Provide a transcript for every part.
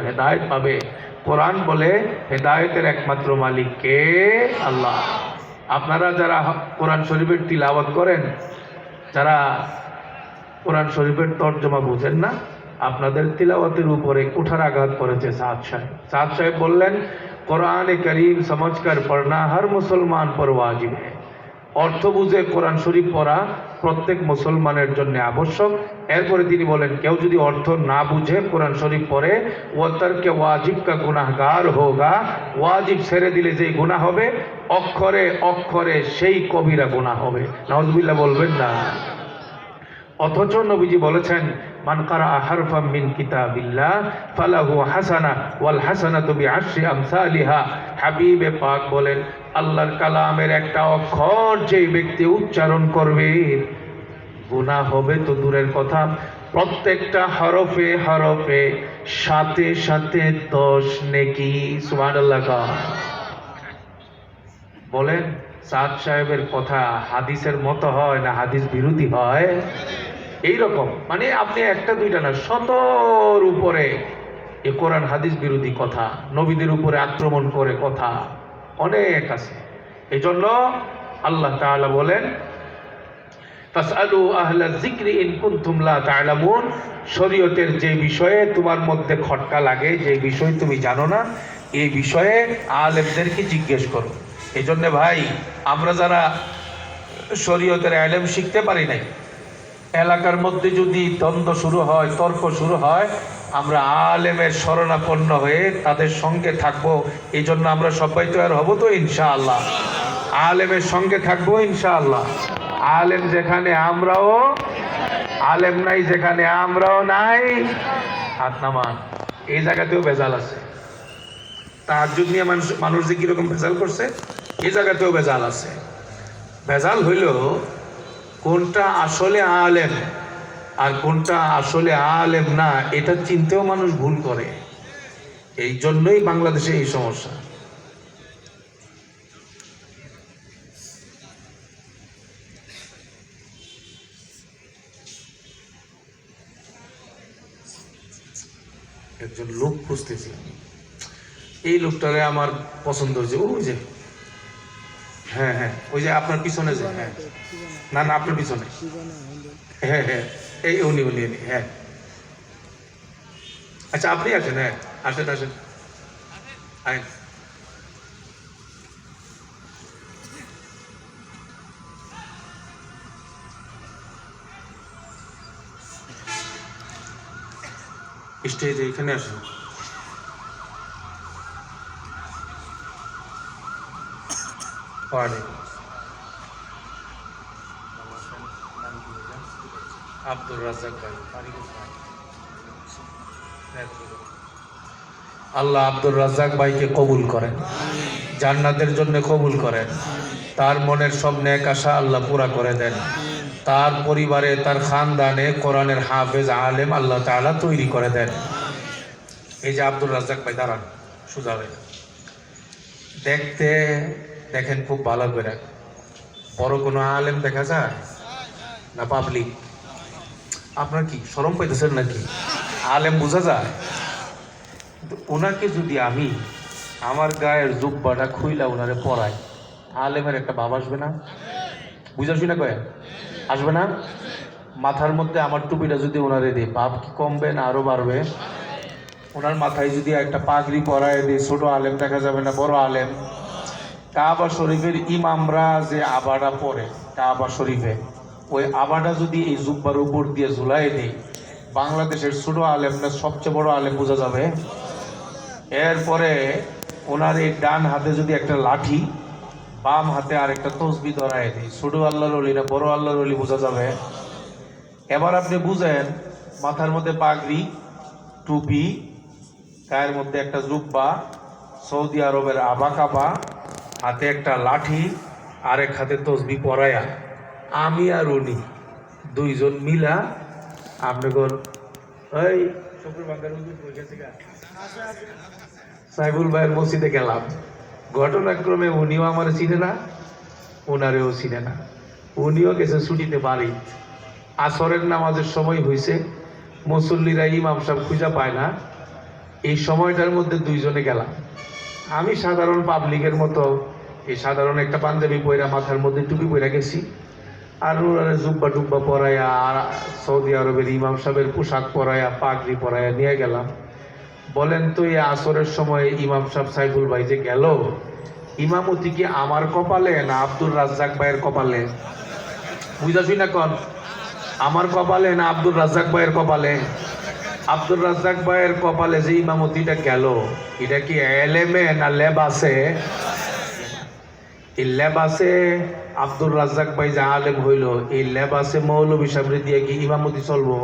হেদায়েত পাবে। কোরআন বলে হেদায়েতের একমাত্র মালিক কে? আল্লাহ। আপনারা যারা কোরআন শরীফের তিলাওয়াত করেন, যারা কোরআন শরীফের তর্জমা বুঝেন না, আপনাদের তিলাওয়াতের উপরে কুঠারাঘাত করেছে সাদ সাহেব। সাদ সাহেব বললেন, কোরআন করিম সমঝকর পড়না হর মুসলমান পর ওয়াজিব है। অর্থ বুঝে কোরআন শরীফ পড়া প্রত্যেক মুসলমানের জন্য আবশ্যক। এরপরে তিনি বলেন, কেউ যদি অর্থ না বুঝে কোরআন শরীফ পড়ে, ও তরকে ওয়াজিব কা গুনাহগার হোগা। ওয়াজিব ছেড়ে দিলে যেই গুনাহ হবে, অক্ষরে অক্ষরে সেই কবিরা গুনাহ হবে। নাউজুবিল্লাহ বলবেন না। অথচ নবীজি বলেছেন, মান কারা হারফাম মিন কিতাবিল্লাহ ফালাহু হাসানা ওয়াল হাসানাতু বিআশরি আমসালিহা। হাবিবে পাক বলেন, আল্লাহর কালামের একটা অক্ষর যেই ব্যক্তি উচ্চারণ করবে, গুনাহ হবে তো দূরের কথা, প্রত্যেকটা হরফে হরফে সাথে সাথে 10 নেকি। সুবহানাল্লাহ। বলেন, সাদ সাহেবের কথা হাদিসের মতো হয় না হাদিস বিরোধী হয়? এইরকম মানে আপনি একটা দুইটা না, শতর উপরে এ কোরআন হাদিস বিরোধী কথা, নবীদের উপরে আক্রমণ করে কথা অনেক আছে। এই জন্য আল্লাহ তাআলা বলেন, ফাসআলু আহলা যিকরি ইন কুনতুম লা তা'লামুন। শরীয়তের যে বিষয়ে তোমার মধ্যে খটকা লাগে, যে বিষয় তুমি জানো না, এই বিষয়ে আলেমদেরকে জিজ্ঞেস করো। এই জন্য ভাই, আমরা যারা শরীয়তের ইলম শিখতে পারি নাই, এলাকার মধ্যে যদি দ্বন্দ্ব শুরু হয়, তর্ক শুরু হয়, আমরা আলেমের শরণাপন্ন হয়ে তাদের সঙ্গে থাকবো। এই জন্য আমরা সবাই তৈরি হব তো ইনশাআল্লাহ, আলেমের সঙ্গে থাকবো ইনশাআল্লাহ। আলেম যেখানে আমরাও, আলেম নাই যেখানে আমরাও নাই। হাত নামান। এই জায়গাতেও ভেজাল আছে। তাহাজ্জুদ নিয়ে মানুষ যে কিরকম ভেজাল করছে, এই জায়গাতেও ভেজাল আছে। ভেজাল হইল কোনটা আসলে আলেম আর কোনটা আসলে আলেম না, এটা চিনতেও মানুষ ভুল করে। এই জন্যই বাংলাদেশে এই সমস্যা। একজন লোক খুঁজতেছি, এই লোকটারে আমার পছন্দ হয়েছে। ওই যে, হ্যাঁ হ্যাঁ, ওই যে আপনার পিছনে যে, হ্যাঁ না না আপনার পিছনে, হ্যাঁ হ্যাঁ, এই উনি উনি উনি, হ্যাঁ। আচ্ছা আপনি আছেন? হ্যাঁ আসেন আসেন, আইন। স্টেজে এখানে আসেন। আব্দুর রাজ্জাক ভাই। আল্লাহ আব্দুর রাজ্জাক ভাইকে কবুল করেন, জান্নাতের জন্য কবুল করেন। তার মনের সব নেক আশা আল্লাহ পুরা করে দেন। তার পরিবারে, তার খানদানে কোরআনের হাফেজ আলেম আল্লাহ তাআলা তৈরি করে দেন। এই যে আব্দুর রাজ্জাক ভাই, দাঁড়ান সোজা হয়ে। দেখতে দেখেন খুব ভালো করে, বড় কোনো আলেম দেখা যায় না পাবলিক? আপনার কি শরম পাইতেছেন নাকি? আলেম বোঝা যায়। ওনাকে যদি আমি আমার গায়ের জুব্বাটা খুইলা ওনারে পরাই, আলেমের একটা ভাব আসবে না? বুঝা শুনে কয়ে আসবে না? মাথার মধ্যে আমার টুপিটা যদি ওনারে দিই, ভাব কি কমবে না আরো বাড়বে? ওনার মাথায় যদি একটা পাগড়ি পরায় দিই, ছোট আলেম দেখা যাবে না বড় আলেম? কাবা শরীফের ইমামরা যে আবাটা পরে কাবা শরীফে, ওই আবাটা যদি এই জুব্বার উপর দিয়ে ঝুলাই দিই, বাংলাদেশের ছোট আলেম না সবচেয়ে বড় আলেম বোঝা যাবে। এরপরে ওনার এই ডান হাতে যদি একটা লাঠি, বাম হাতে আর একটা তসবি ধরায় দিই, ছোট আল্লাহর ওলি না বড় আল্লাহর ওলি বোঝা যাবে। এবার আপনি বুঝেন, মাথার মধ্যে পাগড়ি, টুপি, গায়ের মধ্যে একটা জুব্বা, সৌদি আরবের আবা কাবা, হাতে একটা লাঠি, আরেক হাতে তসবি পরায়া, আমি আর উনি দুইজন মিলা আপনার ওই সাইফুল ভাইয়ের মসজিদে গেলাম। ঘটনাক্রমে উনিও আমার চিনে না, ওনারেও চিনে না। উনিও গেছে ছুটিতে বাড়ি। আসরের নামাজের সময় হয়েছে, মুসল্লিরা ইমাম সাহেব খুঁজা পায় না। এই সময়টার মধ্যে দুইজনে গেলাম। আমি সাধারণ পাবলিকের মতো এই সাধারণ একটা পাঞ্জাবি পয়রা মাথার মধ্যে টুপি পয়রা গেছি, আর ওনারে জুব্বা টুব্বা পরাইয়া আর সৌদি আরবের ইমাম সাহেবের পোশাক পরাইয়া পাগড়ি পরাইয়া নিয়ে গেলাম। বলেন তো এই আসরের সময় ইমাম সাহেব সাইফুল ভাই যে গেল, ইমামতি কি আমার কপালে না আব্দুর রাজ্জাক ভাইয়ের কপালে? বুঝাছি না কন? আমার কপালে না আব্দুর রাজ্জাক ভাইয়ের কপালে? আব্দুর রাজ্জাক ভাইয়ের কপালে যে ইমামতিটা গেল, এটা কি এলেমে না লেবাসে? এই লেবাসে আব্দুর রাজ্জাক ভাই যে আলেম হইল, এই লেবাসে মৌলবী সাহেব দিয়ে কি ইমামতি চলবো?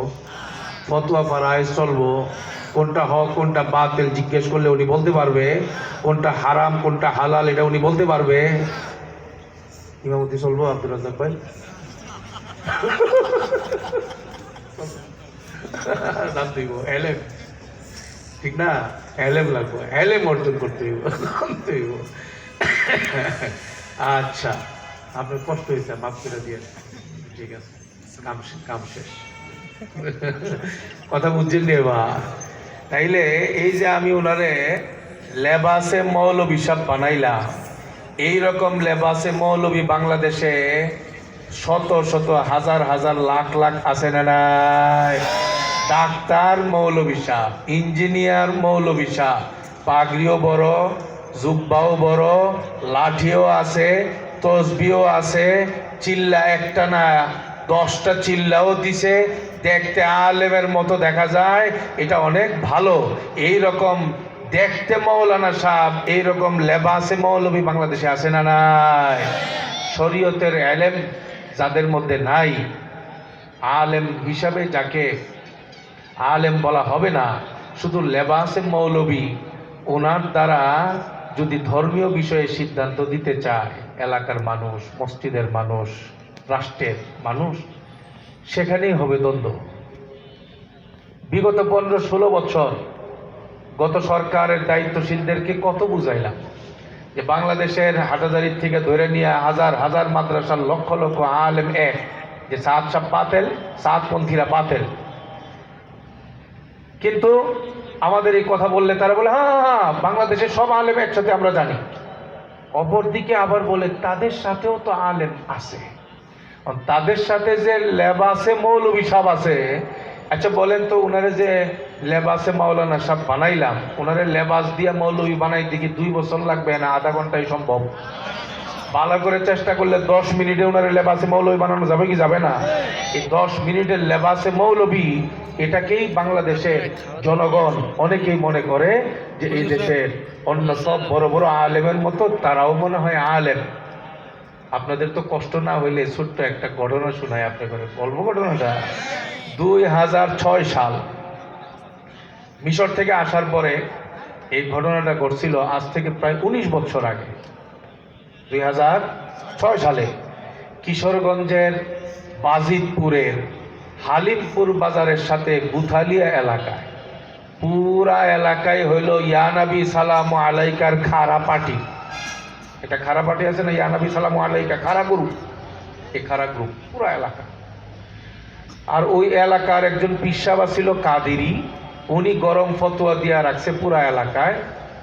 ফতোয়া ফারায়েজ চলবো? কোনটা হক কোনটা বাতিল জিজ্ঞেস করলে উনি বলতে পারবে? কোনটা হারাম কোনটা হালাল এটা উনি বলতে পারবে? ইমামতি চলবো আব্দুর রাজ্জাক ভাই? এলেম, ঠিক না? এলেম লাগবো, এলেম অর্জন করতে হইব। আচ্ছা, আপনার কষ্ট হয়েছে, মাফ করে দিয়ে, ঠিক আছে, কাম শেষ। কথা বুঝছেন রে বা? তাইলে এই যে আমি ওনারে লেবাসে মৌলবী সব বানাইলাম, এইরকম লেবাসে মৌলবী বাংলাদেশে শত শত হাজার হাজার লাখ লাখ আছে না নাই? ডাক্তার মৌলবী সাহেব, ইঞ্জিনিয়ার মৌলবী সাহেব, পাগড়িও বড়, জুব্বাও বড়, লাঠিও আছে, তসবিও আছে, চিল্লা একটা না 10টা চিল্লাও দিছে, দেখতে আলেমের মতো দেখা যায়, এটা অনেক ভালো। এই রকম দেখতে মৌলানা সাহেব, এইরকম লেবাসে মৌলবী বাংলাদেশে আছে না নাই? শরীয়তের এলেম যাদের মধ্যে নাই, আলেম হিসাবে যাকে আলেম বলা হবে না, শুধু লেবাসে মৌলবী, ওনার দ্বারা যদি ধর্মীয় বিষয়ে সিদ্ধান্ত দিতে চায় এলাকার মানুষ, মসজিদের মানুষ, রাষ্ট্রের মানুষ, সেখানেই হবে দ্বন্দ্ব। বিগত 15-16 বছর গত সরকারের দায়িত্বশীলদেরকে কত বুঝাইলাম যে বাংলাদেশের হাটাজারির থেকে ধরে নিয়ে হাজার হাজার মাদ্রাসার লক্ষ লক্ষ আলেম এক, যে সাত সাপ বাতেল, সাতপন্থীরা বাতেল। কিন্তু আমাদের এই কথা বললে তারা বলে হ্যাঁ হ্যাঁ বাংলাদেশের সব আলেম একসাথে আমরা জানি। অপরদিকে আবার বলে তাদের সাথেও তো আলেম আছে, তাদের সাথে যে লেবাসে মৌলবী সাহেব আছে। আচ্ছা বলেন তো, ওনারে যে লেবাসে মাওলানা সাহেব বানাইলাম, ওনারে লেবাস দিয়া মৌলবী বানাইতে কি 2 বছর লাগবে না 1/2 ঘন্টায় সম্ভব? ভালো করে চেষ্টা করলে 10 মিনিটে ওনারে লেবাসে মৌলবী বানানো যাবে কি যাবে না? এই 10 মিনিটের লেবাসে মৌলবী, এটাকেই বাংলাদেশের জনগণ অনেকেই মনে করে যে এই দেশের অন্য সব বড় বড় আলেমের মতো তারাও মনে হয় আলেম। আপনাদের তো কষ্ট না হইলে ছোট্ট একটা ঘটনা শোনাই আপনাদের। বলবো ঘটনাটা? 2006 সাল মিশর থেকে আসার পরে এই ঘটনাটা ঘটছিল, আজ থেকে প্রায় 19 বছর আগে। 2006 সালে কিশোরগঞ্জের বাজিতপুরের হালিমপুর বাজারের সাথে বুথালিয়া এলাকায়, পুরা এলাকায় হইল ইয়া নবী সালাম আলাইকার খারা পার্টি। এটা খারা পার্টি আছে না, ইয়া নবী সালাম আলাইকা, খারা গ্রুপ, এই খারা গ্রুপ পুরা এলাকা। আর ওই এলাকার একজন পিসাবা ছিল কাদেরি, উনি গরম ফতোয়া দিয়া রাখছে পুরা এলাকায়,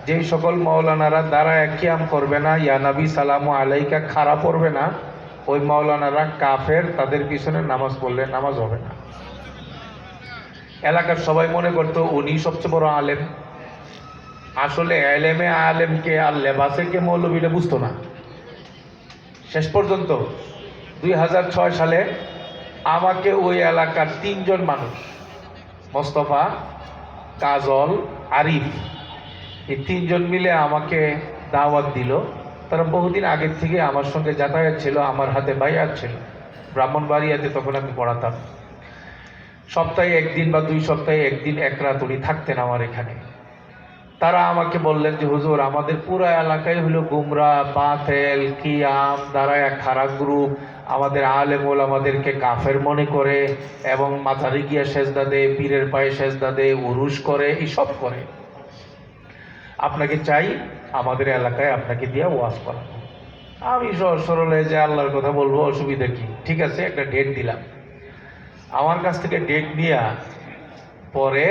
যেই সকল মাওলানারা দাঁড়ায় কিয়াম করবে না, ইয়া নবী সালাম আলাইকা খারা পড়বে না, ওই মাওলানারা কাফের, তাদের পিছনে নামাজ পড়লে নামাজ হবে না। এলাকার সবাই মনে করতো উনি সবচেয়ে বড় আলেম। আসলে এলেমে আলেমকে আর লেবাসেকে মৌলবীরা বুঝতো না। শেষ পর্যন্ত 2006 সালে আমাকে ওই এলাকার 3 জন মানুষ, মোস্তফা, কাজল, আরিফ, এই 3 জন মিলে আমাকে দাওয়াত দিল। তারা বহুদিন আগের থেকে আমার সঙ্গে যাতায়াত ছিল, আমার হাতে বাইয়াত ছিল। ব্রাহ্মণবাড়িয়াতে তখন আমি পড়াতাম। সপ্তাহে 1 দিন বা 2 সপ্তাহে 1 দিন 1 রাত উনি থাকতেন আমার এখানে। তারা আমাকে বললেন যে হুজুর, আমাদের পুরো এলাকায় হলো গুমরা, বাতেল, কিয়াম, দাঁড়ায় খারাপ গ্রুপ, আমাদের আলেম ওলামাদেরকে কাফের মনে করে এবং মাথারে গিয়া সেজদা দেয়, পীরের পায়ে সেজদা দেয়, উরুস করে, এইসব করে। আপনাকে চাই আমাদের এলাকায় আপনাকে দিয়ে ওয়াজ করাবো। আমি সহজ সরল হয়ে যে আল্লাহর কথা বলবো, অসুবিধা কি? ঠিক আছে, একটা ডেট দিলাম। আমার কাছ থেকে ডেট নিয়ে পরে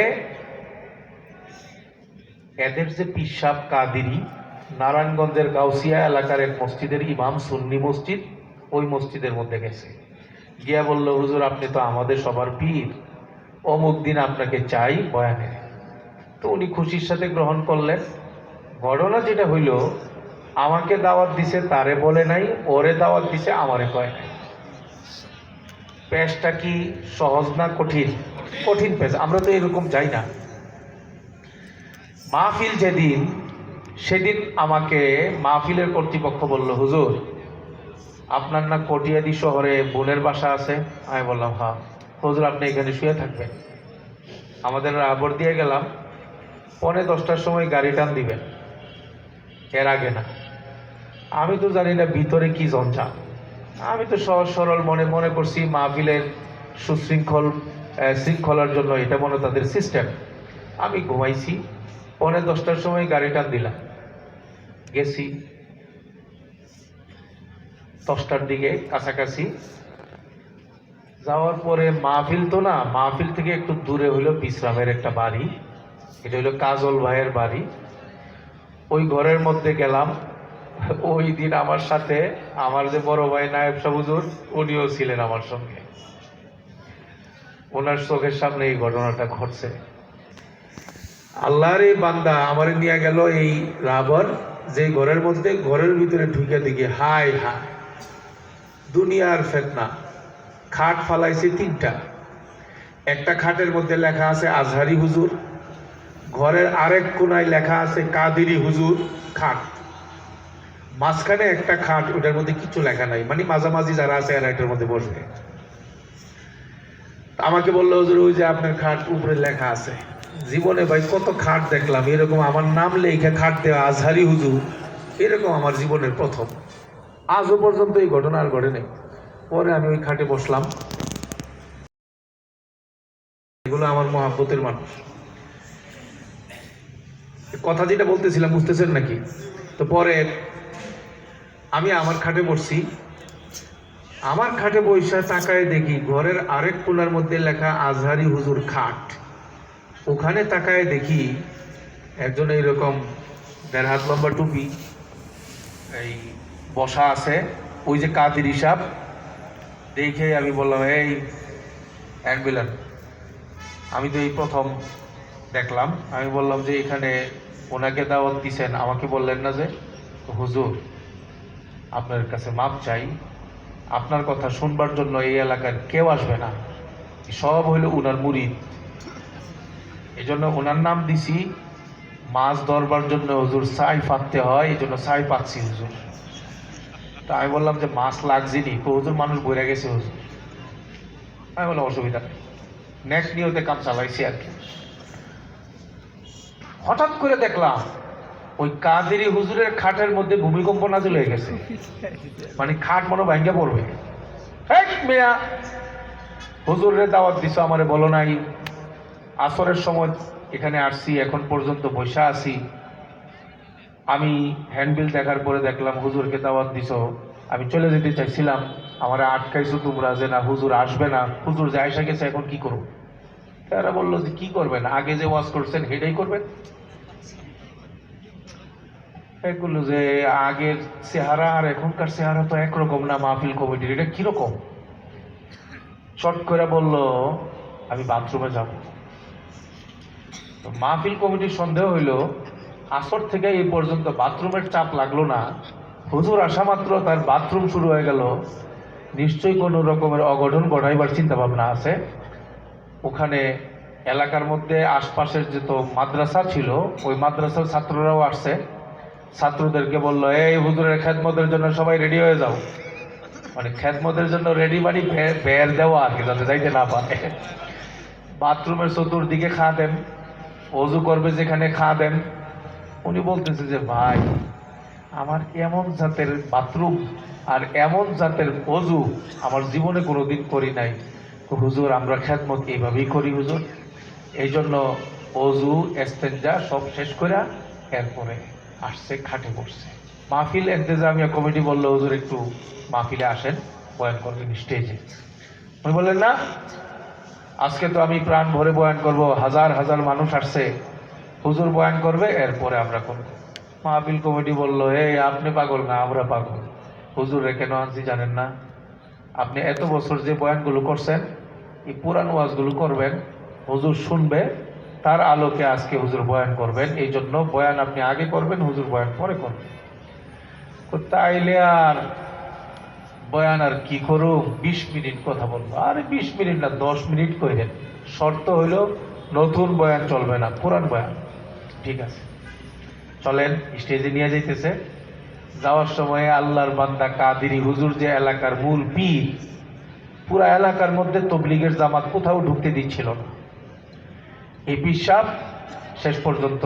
এদের যে পিসাব কাদিরি, নারায়ণগঞ্জের গাউসিয়া এলাকার এক মসজিদের ইমাম, সুন্নি মসজিদ, ওই মসজিদের মধ্যে গেছে, গিয়া বলল, হুজুর আপনি তো আমাদের সবার পীর, অমুক দিন আপনাকে চাই বয়ানে। তো উনি খুশির সাথে গ্রহণ করলেন। ঘটনা যেটা হইল, আমাকে দাওয়াত দিছে, তারে বলে নাই, ওরে দাওয়াত দিছে, আমারে কয় নাই। পেশটা কি সহজ না কঠিন? কঠিন পেশ। আমরা তো এরকম যাই না। মাহফিল যেদিন, সেদিন আমাকে মাহফিলের কর্তৃপক্ষ বলল, হুজুর আপনার না কটিয়াদি শহরে বোনের বাসা আছে? আমি বললাম হ্যাঁ। হুজুর আপনি এখানে শুয়ে থাকবেন। আমাদের রাবর দিয়ে গেলাম, 10:45 সময় গাড়ি টান দিবেন, এর আগে না। আমি তো জানি না ভিতরে কি ঝঞ্ঝা। আমি তো সহজ সরল মনে করছি মাহফিলের শৃঙ্খলার জন্য এটা মনে তাদের সিস্টেম। আমি ঘুমাইছি। 10:45 সময় গাড়ি টান দিলাম, গেছি 10টার দিকে কাছাকাছি। যাওয়ার পরে মাহফিল তো না, মাহফিল থেকে একটু দূরে হইলো বিশ্রামের একটা বাড়ি, এটা হইলো কাজল ভাইয়ের বাড়ি। ওই ঘরের মধ্যে গেলাম। ওই দিন আমার সাথে আমার যে বড় ভাই নায়েব সাহেব হুজুর, উনিও ছিলেন আমার সঙ্গে। ওনার চোখের সামনে এই ঘটনাটা ঘটছে। আল্লাহর এই বান্দা আমারে নিয়ে গেল এই রাবার, যে ঘরের মধ্যে, ঘরের ভিতরে ঢুকে দিকে হায় হায় দুনিয়ার ফেতনা। খাট ফালাইছে 3টা। একটা খাটের মধ্যে লেখা আছে আজহারি হুজুর, ঘরের আরেক কোনায় লেখা আছে কাদিরি হুজুর খাট, মাঝখানে একটা খাট, ওটার মধ্যে কিছু লেখা নাই, মানে মাঝামাঝি যারা আছে এরা এটার মধ্যে বসবে। আমাকে বললো, হুজুর ওই যে আপনার খাট উপরে লেখা আছে। জীবনে ভাই কত খাট দেখলাম, এরকম আমার নাম লেখা খাট দেওয়া আজহারি হুজুর, এরকম আমার জীবনের প্রথম। আজও পর্যন্ত এই ঘটনা আর ঘটে নেই। পরে আমি ওই খাটে বসলাম। এগুলো আমার মহাব্বতের মানুষ। কথা যেটা বলতেছিলাম বুঝতেছেন নাকি? তো পরে আমি আমার খাটে বসছি। আমার খাটে বৈশা তাকায় দেখি ঘরের আরেক কোণার মধ্যে লেখা আজহারি হুজুর খাট। ওখানে তাকায় দেখি একজন এইরকম 1.5 হাত লম্বা টুপি এই বসা আছে, ওই যে কাদির হিসাব। দেখে আমি বললাম, এই অ্যাম্বুলেন্স, আমি তো এই প্রথম দেখলাম। আমি বললাম যে এখানে ওনাকে দাওয়াত দিছেন, আমাকে বললেন না যে? হুজুর আপনার কাছে মাপ চাই, আপনার কথা শুনবার জন্য এই এলাকার কেউ আসবে না, সব হইল উনার মুরিদ। এই জন্য ওনার নাম দিছি, মাছ ধরবার জন্য হুজুর ছাই পাততে হয়, এই জন্য ছাই পাচ্ছি হুজুর। তা আমি বললাম যে মাছ লাগছেনি? হুজুর মানুষ বইরা গেছে হুজুর। আমি বললাম অসুবিধা নেই, নেক্সট নিয়তে কাম চালাইছি আর কি। হঠাৎ করে দেখলাম ওই কাদেরি হুজুরের খাটের মধ্যে ভূমিকম্প নাজিল হয়ে গেছে, মানে খাট মনে ভাঙ্গা পড়বে। মেয়া হুজুরের দাওয়াত দিছো, আমারে বলো নাই, আসরের সময় এখানে আসছি, এখন পর্যন্ত বসা আছি। আমি হ্যান্ডবিল দেখার পরে দেখলাম হুজুরকে দাওয়াত দিছো, আমি চলে যেতে চাইছিলাম, আমারে আটকাইছো তোমরা যে না হুজুর আসবে না। হুজুর যে আইসা গেছে, এখন কি করবো? তারা বললো যে কি করবেন, আগে যে ওয়াজ করছেন সেটাই করবেন। এগুলো যে আগের চেহারা আর এখনকার চেহারা তো একরকম না, মাহফিল কমিটির এটা কিরকম? চট করে বলল আমি বাথরুমে যাব। তো মাহফিল কমিটির সন্দেহ হইল, আসর থেকে এই পর্যন্ত বাথরুমের চাপ লাগলো না, হুজুর আসা মাত্র তার বাথরুম শুরু হয়ে গেল। নিশ্চয়ই কোনো রকমের অঘটন ঘটাইবার চিন্তা ভাবনা আছে। ওখানে এলাকার মধ্যে আশপাশের যে তো মাদ্রাসা ছিল, ওই মাদ্রাসার ছাত্ররাও আসছে। ছাত্রদেরকে বললো, এই হুজুরের খেদমতের জন্য সবাই রেডি হয়ে যাও। মানে খেদমতের জন্য রেডি, মানে বের দেওয়া আর কি, যাতে যাইতে না পারে। বাথরুমের চতুর্দিকে খাদেম, অজু করবে যেখানে খাদেম। উনি বলতেছে যে ভাই, আমার এমন জাতের বাথরুম আর এমন জাতের অজু আমার জীবনে কোনোদিন করি নাই। হুজুর আমরা খেদমত এইভাবেই করি হুজুর। এই জন্য অজু এস্তেঞ্জা সব শেষ করে এরপরে আসছে, খাটে বসছে। মাহফিল ইন্তেজামিয়া কমিটি বললো, হুজুর একটু মাহফিলে আসেন, বয়ান করবেন স্টেজে। উনি বললেন না, আজকে তো আমি প্রাণ ভরে বয়ান করব, হাজার হাজার মানুষ আসছে, হুজুর বয়ান করবে, এরপরে আমরা করব। মাহফিল কমিটি বললো, এই আপনি পাগল না, আমরা পাগল। হুজুরে কেন আনছি জানেন না? আপনি এত বছর যে বয়ানগুলো করছেন, এই পুরান ওয়াজগুলো করবেন, হুজুর শুনবে, তার আলোকে আজকে হুজুর বয়ান করবেন। এই জন্য বয়ান আপনি আগে করবেন, হুজুর বয়ান পরে করবেন। তাইলে আর বয়ান আর কি করুম, 20 মিনিট কথা বলবো। আরে 20 মিনিট না, 10 মিনিট কইরেন। শর্ত হইল নতুন বয়ান চলবে না, পুরান বয়ান। ঠিক আছে, চলেন। স্টেজে নিয়ে যাইতেছে। যাওয়ার সময় আল্লাহর বান্দা কাদিরি হুজুর, যে এলাকার মূল পীর, পুরা এলাকার মধ্যে তবলিগের জামাত কোথাও ঢুকতে দিচ্ছিল না। এই পীর সাহেব শেষ পর্যন্ত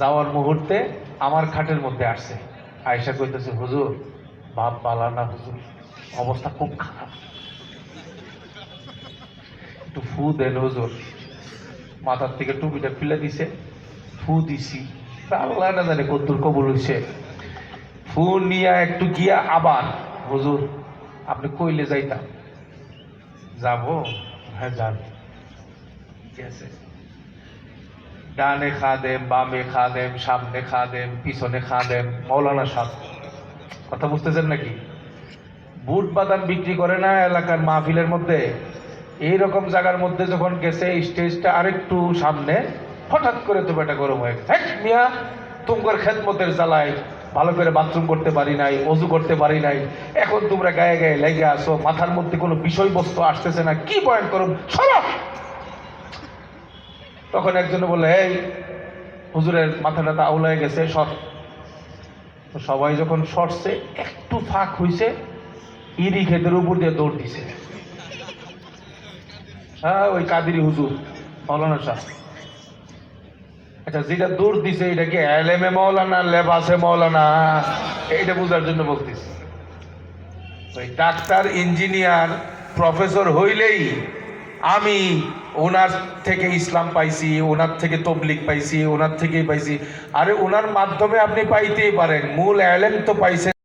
যাওয়ার মুহূর্তে আমার খাটের মধ্যে আসছে। আয়েশা কইতেছে, হুজুর বাপ বালা না হুজুর, অবস্থা খুব খারাপ, একটু ফু দেন হুজুর। মাথার থেকে টুপিটা খুলে দিছে, ফু দিছি। আল্লাহ না জানে কদ্দুর কবুল হইছে। ফু নিয়া একটু গিয়া আবার, হুজুর আপনি কইলে যাইতাম। যাবো? হ্যাঁ যান। ঠিক আছে। ডানে খাদেম, বামে খাদেম, সামনে খাদেম, পিছনে খাদেম, মৌলানা সাহেব। কথা বুঝতেছেন নাকি? বুট বাদাম বিক্রি করে না এলাকার মাহফিলের মধ্যে, এইরকম জায়গার মধ্যে যখন গেছে, স্টেজটা আরেকটু সামনে, হঠাৎ করে তো বেটা গরম হয়ে গেছে। মিয়া, তোমার খেদমতের জ্বালায় ভালো করে বাথরুম করতে পারি নাই, অজু করতে পারি নাই, এখন তোমরা গায়ে গায়ে লেগে আসো, মাথার মধ্যে কোনো বিষয়বস্তু আসতেছে না, কি পয়েন্ট করো, সরো। তখন একজনে বলে, এই হুজুরের মাথাটা আউলায় গেছে, সর। সবাই যখন সরছে, একটু ফাঁক হইছে, ইরি খেতের উপর দিয়ে দৌড় দিছে। হ্যাঁ, ওই কাদিরি হুজুর, মৌলানা সাহেব। আচ্ছা, যেটা দৌড় দিছে এটা কি এলেমে মৌলানা, লেবাসে মৌলানা? এইটা বোঝার জন্য বলতেছি। ওই ডাক্তার, ইঞ্জিনিয়ার, প্রফেসর হইলেই আমি ওনার থেকে ইসলাম পাইছি, ওনার থেকে তবলিগ পাইছি, ওনার থেকেই পাইছি। আরে ওনার মাধ্যমে আপনি পাইতেই পারেন, মূল এলেম তো পাইছেন